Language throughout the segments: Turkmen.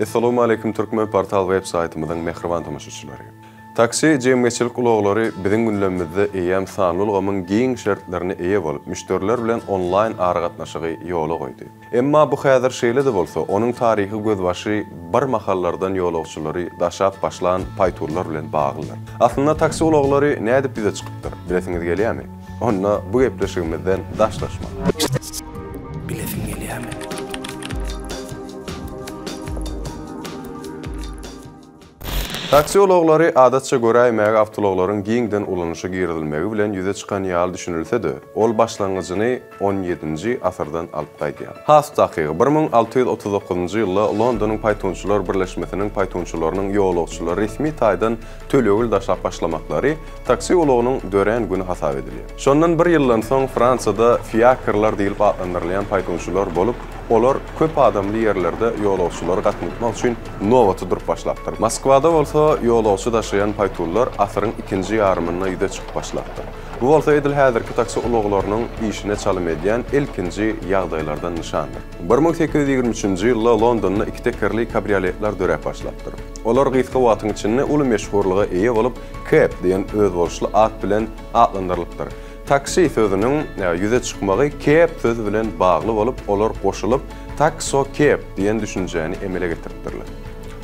Assalamu alaykum Türkmen portal web saytymyzyň mehriban tamaşaçylary. Taksi jemgyçilik uloglary biziň gündemimizde eýem sanly ulgamyň giň şertlerini eýe bolup, müşteriler bilen online aragatnaşygy ýola goýdy. Emma bu häzir şeýle de bolsa, onuň taryhy gözbaşy bir mahallardan ýolagçylary daşap başlan paýturlar bilen baglylar. Aslynda taksi uloglary näde bize çykypdyr? Bilesiňiz gelýärmi? Onna bu gepleşigimizden daşlaşma. Bilesiň gelýärmi? Taksi uloglary adatça görä ämäge awtologlaryň giňden ulanışy giridilmegi bilen ýüze çykan ýaly düşünilse-de, ol başlangyjyny 17-nji asyrdan alyp gaýdýar. Has takygy 1639-njy ýylda Londonyň paýtonçylar birleşmesiniň paýtonçylarynyň ýolagçylar resmi taýdan tölegül daşap başlamaklary taksi ulogynyň dören güni hasap edilýär. Şondan bir ýyldan soň Fransada fiakrlar diýilip adlandyrylýan paýtonçylar bolup, olar köp adamly ýerlerde ýolagçylary gatnaşmak üçin nowaty durup başlapdyr. Moskwada bolsa ýolagçy daşaýan paýturlar asyryň 2-nji ýarymyna ýüze çykyp başlapdy. Bu bolsa edil häzirki taksi uloglarynyň işine çalym edýän ilkinji ýagdaýlardan nişandyr. 1823-nji ýylda Londonda 2 tekerli kabrioletler dörep başlapdyr. Olar gysga wagtyň içinde uly meşhurlyga eýe bolup, cab diýen özbolşly at bilen adlandyrylypdyr. Taksi sözünün ýüze çykmagy cab sözü bilen bagly bolup, olar goşulyp takso cab diýen düşünjeni emele getiripdirler.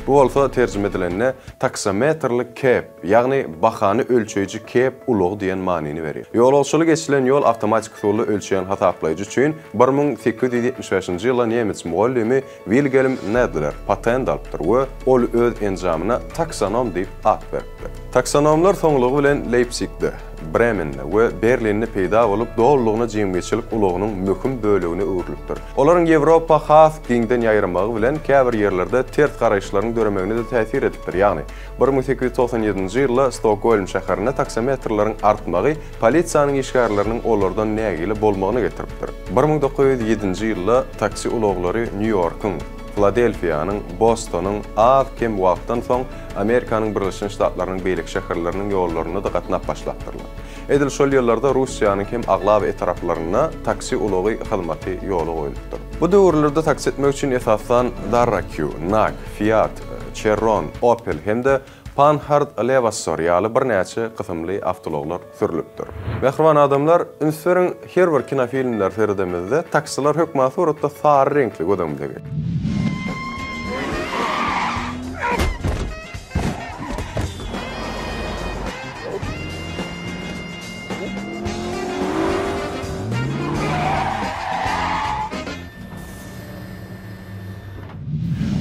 Bu bolsa terjime edilende taksametrlik cab, ýagny bahany ölçeýiji cab ulog diýen manyny berir. Ýolagçylyk geçilen ýol awtomatik usully ölçeýän hasaplaýjy üçin 1875-nji ýylda Nemes muallimi Wilhelm Nadler patent alypdyr we ol öz enjamyna taksonom diýip ad beripdir. Taksonomlar soňlugy bilen Leipzigde, Bremende we Berlinde peýda bolup, dogrulygyna jemgyçilik ulogynyň möhüm bölegine öwrülipdir. Olaryň Ýewropa has giňden ýaýramagy bilen käbir ýerlerde ters garaýşlaryň döremegine de täsir edipdir. Ýagny 1897-nji ýylda Stockholm şäherine taksometrlaryň artmagy polisiýanyň işgärlerini olardan nägili bolmagyny getiripdir. 1907-nji ýylda taksi uloglary New Yorkyň, Philadelphia'nın, Boston'un az kem wagtdan soň Amerikanyň Birleşen Ştatlarynyň beýlik şäherleriniň ýollaryna da gatnap başlapdyrlar. Edil şol ýyllarda Russiýanyň hem aglab etraplaryna taksi ulogy hyzmaty ýola goýulupdyr. Bu döwürlerde taksi etmek üçin esasan Darraque, Nag, Fiat, Chiron, Opel hemde Panhard Levassor ýaly bir näçe kysymly awtologlar sürülipdir. Mehriban adamlar, ünsüriň her bir kinofilmler seredemizde taksiler hökma suratda sary renkli gödämdigi.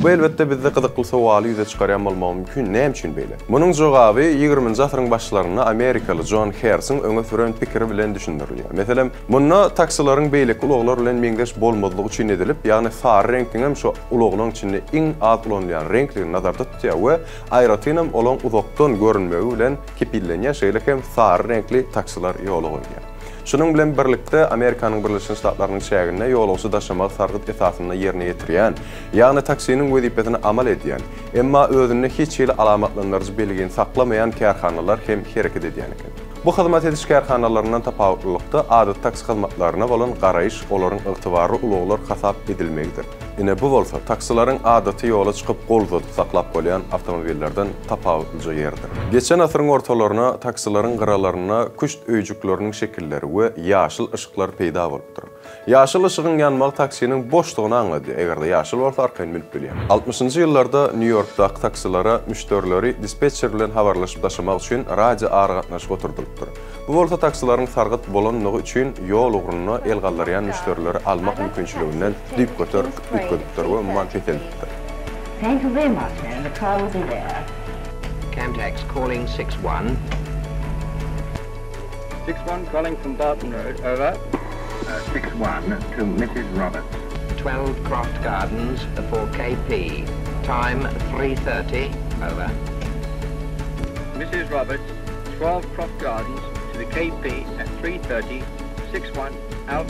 Bu elbette bizde gyzykly sowaly ýüze çykarýan bolmagy mümkin. Näme üçin beýle? Munyň jogaby 20-nji asyryň başlaryna Amerikaly John Herson öňe süren pikiri bilen düşündirilýär. Meselem, munna taksilaryň beýleki uloglar bilen meňdeş bolmadygy üçin edilip, ýagny sary renkliň hem şu uloglaryň içinde iň az ulanýan renkligini nazarda tutýar we aýratynam olan uzakdan görünmegi bilen kepillenýär şeýle hem sary renkli taksilar ýola goýulýar. Şunun bilen birlikde Amerikanyň Birleşen Ştatlarynyň şäherine ýolagçy daşamak sargyt esasyny ýerine ýetirýän, ýagny taksiniň wezipetine amal edýän, emma özüne hiç ýyl alamatlandyryjy belgini saklamayan kärhanalar hem hereket edýän eken. Bu hyzmat ediş kärhanalaryndan tapawutlykda adat taksi hyzmatlaryna bolan garaýyş olaryň ygtybary uloglar hasap edilmekdir. Ine bu bolsa taksilaryň adaty ýola çykyp gol tutup saklap bolýan awtomobillerden tapawutlyca ýerdir. Geçen asyryň ortalaryna taksilaryň gyralaryna kuşt öýjükleriniň şekilleri we ýaşyl ışıklar peýda bolupdyr. Ýaşyl ışıgyň ýanmaly taksiniň boşdugyny aňlady. Eger de ýaşyl bolsa arkaň bilip bilýär. 60-njy ýyllarda New Yorkdaky taksilara müşterileri dispetcher bilen habarlaşyp daşamak üçin radio aragatnaşyk oturdulypdyr. Bu bolsa taksilaryň sargyt bolanlygy üçin ýol ugruna el gallarýan müşterileri almak mümkinçiliginden diýip götüripdir we manfet edipdir. Thank you very much, and the car will be there. Camtax calling 61. 61 calling from Barton Road, over. 61 to Mrs. Roberts. 12 Croft Gardens for KP. Time 3:30, over. Mrs. Roberts, 12 Croft Gardens to the KP at 3:30, 61 out.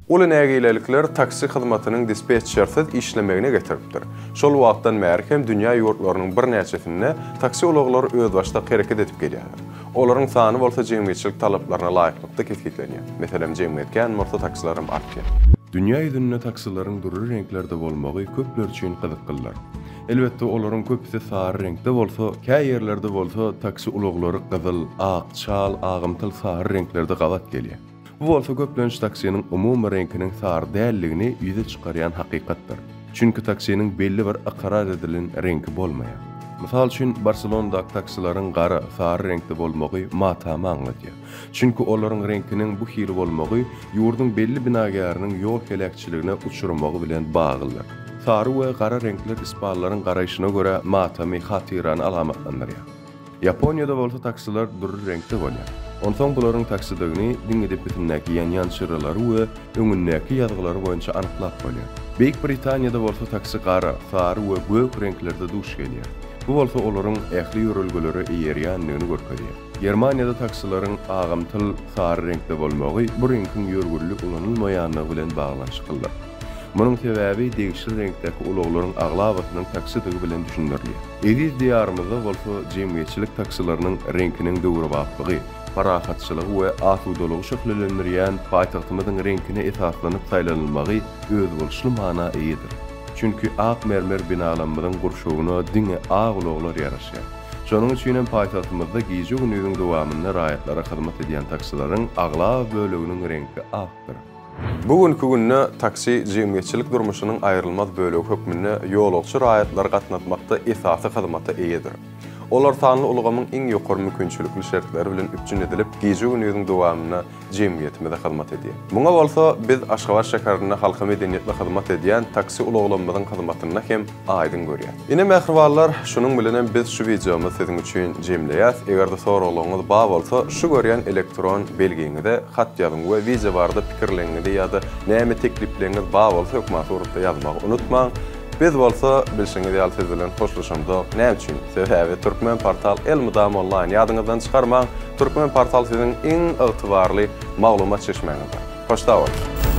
Ulu nägilelikler taksi hyzmatynyň dispetchersiz işlemegine getiripdir. Şol wagtdan bäri hem dünýä ýurtlarynyň bir näçesinde taksi uloglary öz başda hareket edip gelýärler. Olaryň sany bolsa jemgyýetçilik talaplaryna laýyklykda kesgitlenýär. Meselem jemgyýetken morta taksilarym artýar. Dünýä ýüzünde taksilaryň durry renklerde bolmagy köpler üçin gyzyklylar. Elbetde olaryň köpüsi sary renkde bolsa, käý ýerlerde bolsa taksi uloglary gyzyl, ak, çal, agymtyl sary renklerde galat gelýär. Bu bolsa köplenç taksinin umumy renkiniň sary dälligini ýüze çykarýan hakykatdyr. Çünki taksinin belli bir akarar edilen renki bolmaýar. Misal üçin Barcelonadaky taksilaryň gara, sary renkde bolmagy matamy aňlatýar. Çünki olaryň renkiniň bu hili bolmagy ýurduň belli binagarynyň ýol kelekçiligine uçurmagy bilen baglydyr. Sary we gara renkler ispallaryň garaýşyna görä matamy hatyrany alamatlandyrýar. Yaponiýada bolsa taksiler durry renkde bolýar. Ondan bularyň taksidigini diňe bütünläki ýan-ýan çyralary we öňündäki ýazgylary boýunça anyklap bolýar. Beýik Britaniýada bolsa taksi gara, sary we gök renklerde duş gelýär. Bu bolsa olaryň ähli ýörelgeleri eýerýänligini görkezýär. Germaniýada taksilaryň agymtyl sary renkde bolmagy bu renkiň ýörgürlük ulanylmaýanyny bilen baglanyşyklydyr. Munyň sebäbi degişli renkdäki uloglaryň aglabatynyň taksidigi bilen düşündirilýär. Ediz diýarymyzda bolsa jemgyýetçilik taksilarynyň renkiniň döwrubaplygy, parahatçylygy we asudalygy şekillendirýän paýtagtymyzyň renkine esaslanyp saýlanylmagy öz bolşly mana eýidir. Çünki ak mermer binalarymyzyň gurşugyna diňe ak uloglar ýaraşýar. Şonuň üçin paýtagtymyzda giýje gününiň dowamyna raýatlara hyzmat edýän taksilaryň aglab bölегiniň renki akdyr. Bugünkü günde taksi jemgyýetçilik durmuşynyň aýrylmaz bölegi hökmünde ýolagçy raýatlar gatnatmakda esasy hyzmata eýidir. Olar sanly ulgamyň iň ýokary mümkinçilikli şertleri bilen üpjün edilip, giýje gününiň dowamyna jemgyýetmede hyzmat edýär. Muňa bolsa biz Aşgabat şäherine halka medeniýetli hyzmat edýän taksi ulaglamynyň hyzmatyny hem aýdyn görýär. Ine mähribarlar, şunuň bilen biz şu videomy siziň üçin jemleýär. Eger-de soraglaryňyz bar bolsa, şu görýän elektron belgiňizde hat ýazyň we video barda pikirleňizde ýa-da näme teklipleriniz bar bolsa hökümat urupda ýazmagy unutmaň. Biz bolsa bilşiňiz ýaly siz bilen hoşlaşamda. Näme üçin? Sebäbi Türkmen portal Elmudam online ýadyňyzdan çykarmaň. Türkmen portal siziň iň ygtybarly maglumat çeşmeňizdir. Hoşda bolun.